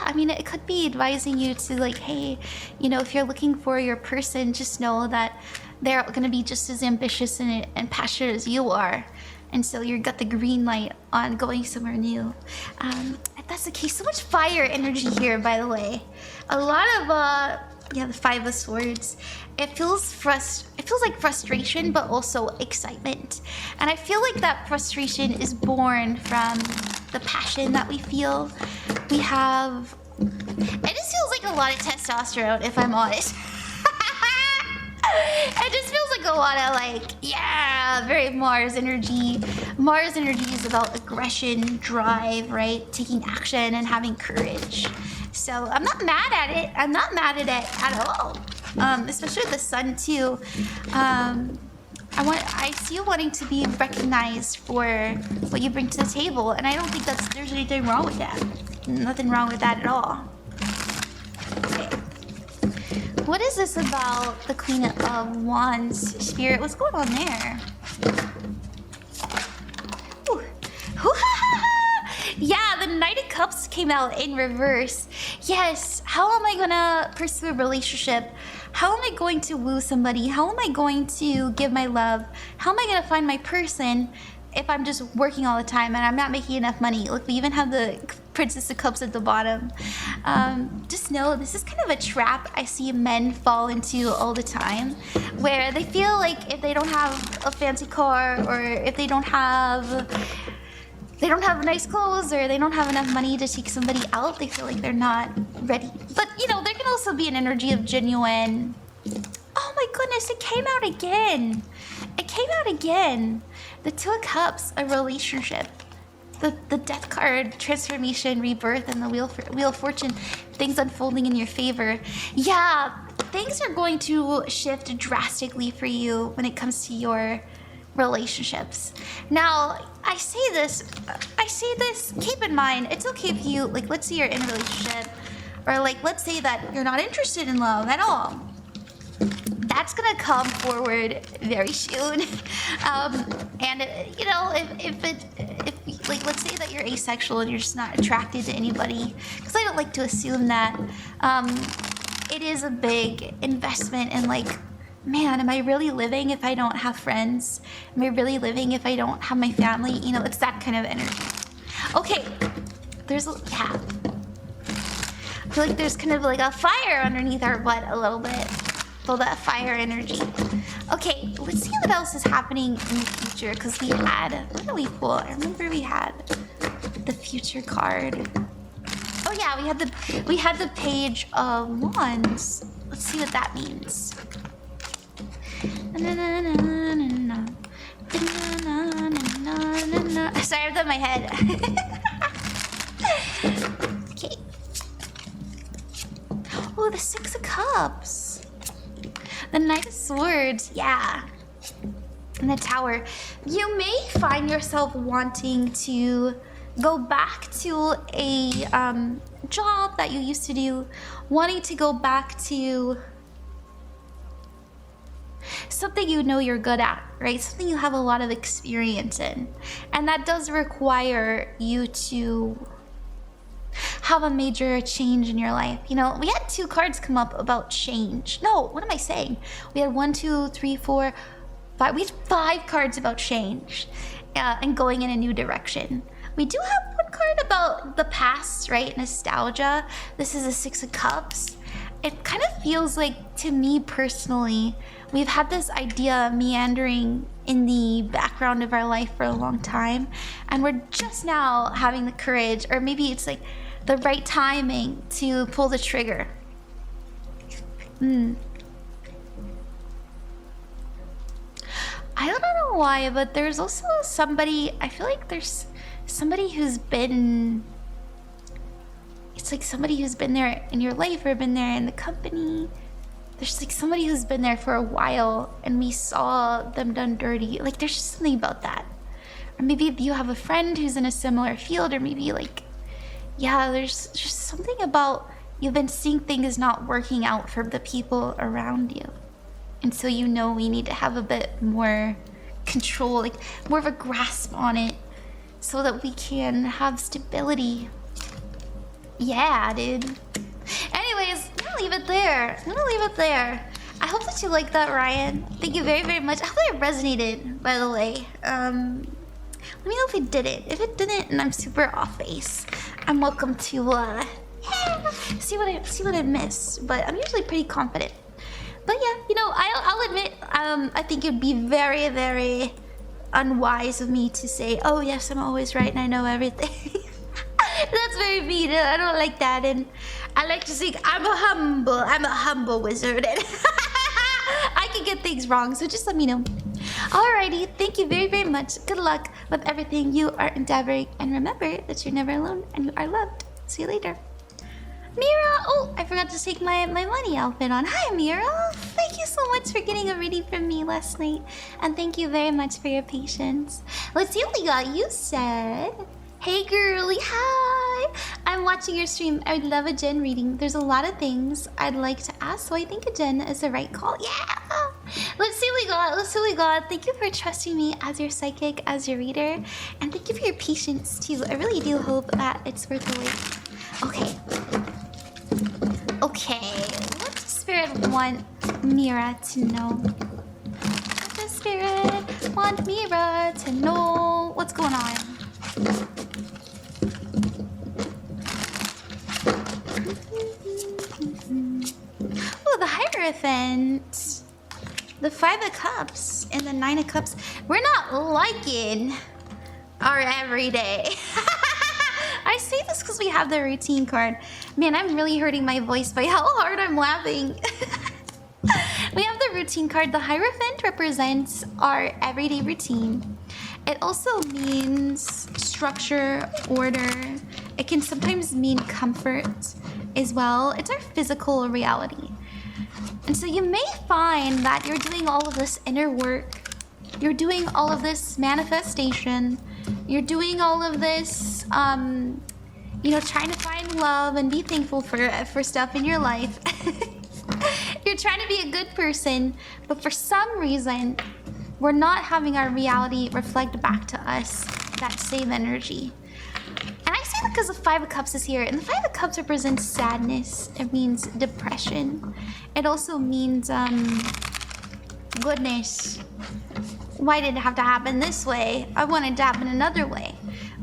I mean, it could be advising you to like, hey, you know, if you're looking for your person, just know that they're going to be just as ambitious and passionate as you are. And so you got the green light on going somewhere new. If that's the case, so much fire energy here, by the way. A lot of, yeah, the Five of Swords. It feels like frustration, but also excitement. And I feel like that frustration is born from the passion that we feel. We have, it just feels like a lot of testosterone, if I'm honest. It just feels like a lot of like, yeah, very Mars energy. Mars energy is about aggression, drive, right? Taking action and having courage. So I'm not mad at it. I'm not mad at it at all. Especially with the sun too. I see you wanting to be recognized for what you bring to the table, and I don't think there's anything wrong with that. Nothing wrong with that at all. Okay. What is this about the Queen of Wands, Spirit? What's going on there? Ooh. Yeah, the Knight of Cups came out in reverse. Yes, how am I gonna pursue a relationship? How am I going to woo somebody? How am I going to give my love? How am I gonna find my person if I'm just working all the time and I'm not making enough money? Look, we even have the Princess of Cups at the bottom. Just know this is kind of a trap I see men fall into all the time, where they feel like if they don't have a fancy car, or if they don't have nice clothes, or they don't have enough money to take somebody out, they feel like they're not ready. But you know, there can also be an energy of genuine, oh my goodness, it came out again. It came out again. The Two of Cups, a relationship. The Death card, transformation, rebirth, and the Wheel of Fortune, things unfolding in your favor. Yeah, things are going to shift drastically for you when it comes to your relationships. Now, I say this, keep in mind, it's okay if you, like, let's say you're in a relationship, or like, let's say that you're not interested in love at all. That's gonna come forward very soon. And you know, if like, let's say that you're asexual and you're just not attracted to anybody, because I don't like to assume that, it is a big investment in like, man, am I really living if I don't have friends? Am I really living if I don't have my family? You know, it's that kind of energy. Okay, yeah. I feel like there's kind of like a fire underneath our butt a little bit. Feel that fire energy. Okay, let's see what else is happening in the future, because we had, what did we pull? I remember we had the future card. Oh yeah, we had the Page of Wands. Let's see what that means. Sorry, I have that in my head. Okay. Oh, the Six of Cups. The Knight of Swords, yeah. And the Tower. You may find yourself wanting to go back to a job that you used to do, wanting to go back to something you know you're good at, right? Something you have a lot of experience in. And that does require you to have a major change in your life. You know, we had 2 cards come up about change. No, what am I saying? We had 1, 2, 3, 4, 5. We had 5 cards about change and going in a new direction. We do have 1 card about the past, right? Nostalgia. This is a Six of Cups. It kind of feels like, to me personally, we've had this idea meandering in the background of our life for a long time, and we're just now having the courage, or maybe it's like the right timing to pull the trigger. I don't know know why, but there's also somebody, I feel like there's somebody who's been, it's like somebody who's been there in your life or been there in the company. There's like somebody who's been there for a while and we saw them done dirty. Like there's just something about that. Or maybe if you have a friend who's in a similar field, or maybe like, yeah, there's just something about you've been seeing things not working out for the people around you. And so you know we need to have a bit more control, like more of a grasp on it so that we can have stability. Yeah, dude. Anyways, I'm gonna leave it there. I hope that you like that, Ryan. Thank you very, very much. I hope it resonated, by the way. Let me know if it didn't. If it didn't and I'm super off base, I'm welcome to see what I missed. But I'm usually pretty confident. But yeah, you know, I'll admit, I think it'd be very, very unwise of me to say, oh yes, I'm always right and I know everything. That's very mean. I don't like that, and I like to think I'm a humble wizard, and I can get things wrong, so just let me know. Alrighty, thank you very, very much. Good luck with everything you are endeavoring, and remember that you're never alone and you are loved. See you later. Mira! Oh, I forgot to take my money outfit on. Hi, Mira! Thank you so much for getting a reading from me last night, and thank you very much for your patience. Let's see what we got. You said... Hey girly, hi! I'm watching your stream. I'd love a Gen reading. There's a lot of things I'd like to ask, so I think a Gen is the right call. Yeah! Let's see what we got. Thank you for trusting me as your psychic, as your reader. And thank you for your patience too. I really do hope that it's worth the wait. Okay. What does Spirit want Mira to know? What does Spirit want Mira to know? What's going on? Oh, the Hierophant, the 5 of Cups, and the 9 of Cups. We're not liking our everyday. I say this because we have the routine card. Man, I'm really hurting my voice by how hard I'm laughing. We have the routine card. The Hierophant represents our everyday routine. It also means structure, order. It can sometimes mean comfort as well. It's our physical reality. And so you may find that you're doing all of this inner work. You're doing all of this manifestation. You're doing all of this, you know, trying to find love and be thankful for stuff in your life. You're trying to be a good person, but for some reason, we're not having our reality reflect back to us that same energy. And I say that because the 5 of Cups is here, and the 5 of Cups represents sadness. It means depression. It also means, goodness, why did it have to happen this way? I wanted it to happen another way.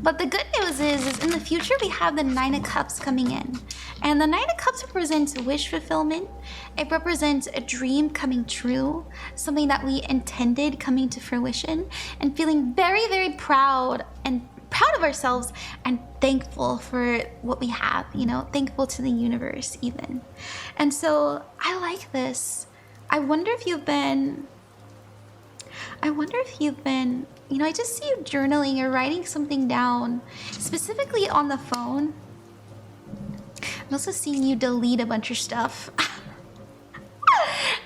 But the good news is in the future we have the 9 of Cups coming in. And the 9 of Cups represents wish fulfillment. It represents a dream coming true, something that we intended coming to fruition, and feeling very, very proud of ourselves and thankful for what we have, you know, thankful to the universe even. And so I like this. I wonder if you've been, you know, I just see you journaling or writing something down, specifically on the phone. I'm also seeing you delete a bunch of stuff.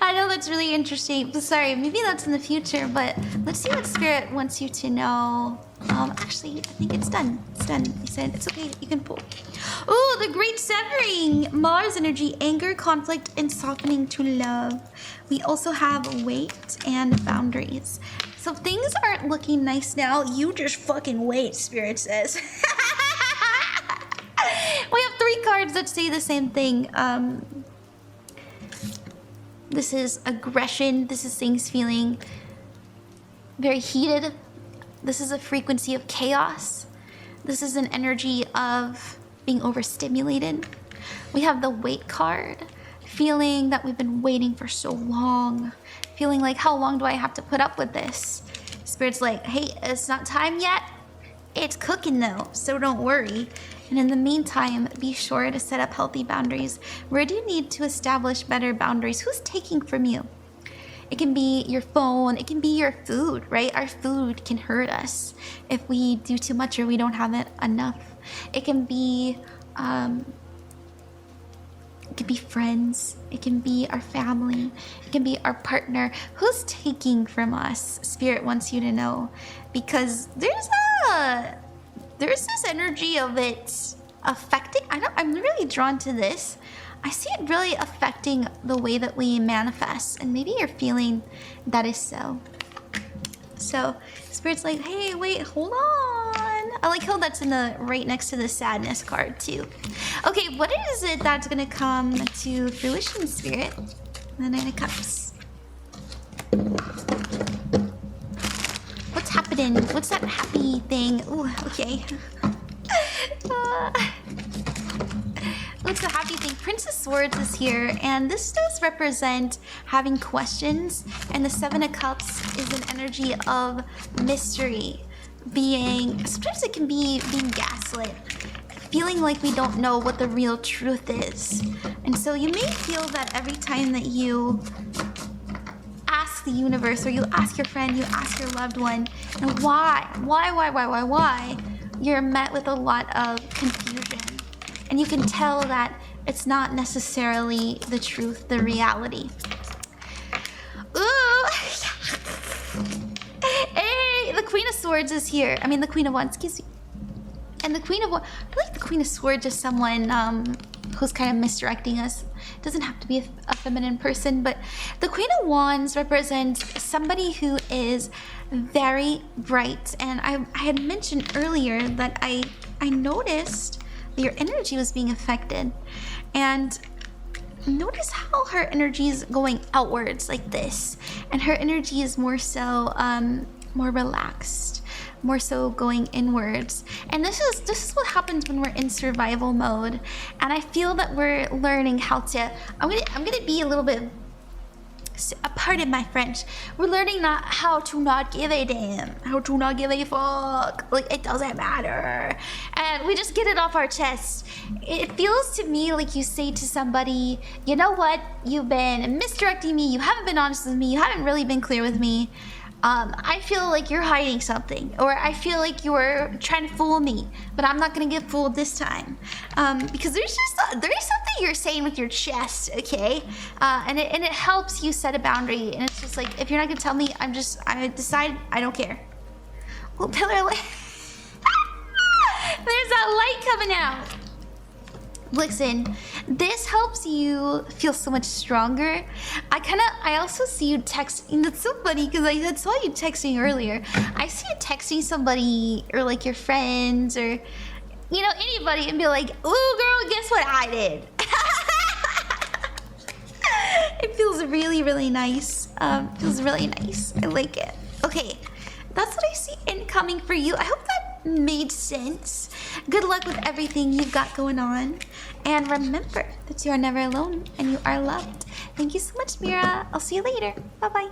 I know that's really interesting. Sorry, maybe that's in the future, but let's see what Spirit wants you to know. Actually, I think it's done. It's done. He said it's okay. You can pull. Oh, the Great Severing. Mars energy, anger, conflict, and softening to love. We also have weight and boundaries. So if things aren't looking nice now, you just fucking wait, Spirit says. We have 3 cards that say the same thing. This is aggression. This is things feeling very heated. This is a frequency of chaos. This is an energy of being overstimulated. We have the wait card, feeling that we've been waiting for so long, feeling like, how long do I have to put up with this? Spirit's like, hey, it's not time yet. It's cooking though, so don't worry. And in the meantime, be sure to set up healthy boundaries. Where do you need to establish better boundaries? Who's taking from you? It can be your phone. It can be your food, right? Our food can hurt us if we do too much or we don't have it enough. It can be friends. It can be our family. It can be our partner. Who's taking from us? Spirit wants you to know, because there's this energy of it affecting. I'm really drawn to this. I see it really affecting the way that we manifest, and maybe you're feeling that is so. So Spirit's like, hey, wait, hold on. I like how that's in the right next to the sadness card too. Okay, what is it that's gonna come to fruition, Spirit? The Nine of Cups. What's happening? What's that happy thing? Ooh, okay. What's the happy thing? Prince of Swords is here, and this does represent having questions, and the Seven of Cups is an energy of mystery. Sometimes it can be being gaslit, feeling like we don't know what the real truth is. And so you may feel that every time that you ask the universe, or you ask your friend, you ask your loved one, and why, you're met with a lot of confusion. And you can tell that it's not necessarily the truth, the reality. Ooh! Hey, the Queen of Swords is here. I mean, the Queen of Wands, excuse me. And the Queen of Wands, I feel like the Queen of Swords is someone who's kind of misdirecting us. It doesn't have to be a feminine person, but the Queen of Wands represents somebody who is very bright. And I had mentioned earlier that I noticed that your energy was being affected. And notice how her energy is going outwards like this. And her energy is more so, more relaxed, more so going inwards. And this is what happens when we're in survival mode. And I feel that we're learning how to, I'm gonna be a little bit, pardon my French, we're learning how to not give a damn, how to not give a fuck, like it doesn't matter, and we just get it off our chest. It feels to me like you say to somebody, you know what, you've been misdirecting me, you haven't been honest with me, you haven't really been clear with me. I feel like you're hiding something, or I feel like you're trying to fool me, but I'm not gonna get fooled this time, because there is something you're saying with your chest, okay? And it helps you set a boundary, and it's just like, if you're not gonna tell me, I decide I don't care. Well, pillar light. There's that light coming out. Listen, this helps you feel so much stronger. I also see you texting. That's so funny because I saw you texting earlier. I see you texting somebody, or like your friends, or anybody, and be like, "Ooh, girl, guess what I did?" It feels really, really nice. Feels really nice. I like it. Okay, that's what I see incoming for you. I hope that made sense. Good luck with everything you've got going on. And remember that you are never alone and you are loved. Thank you so much, Mira. I'll see you later. Bye-bye.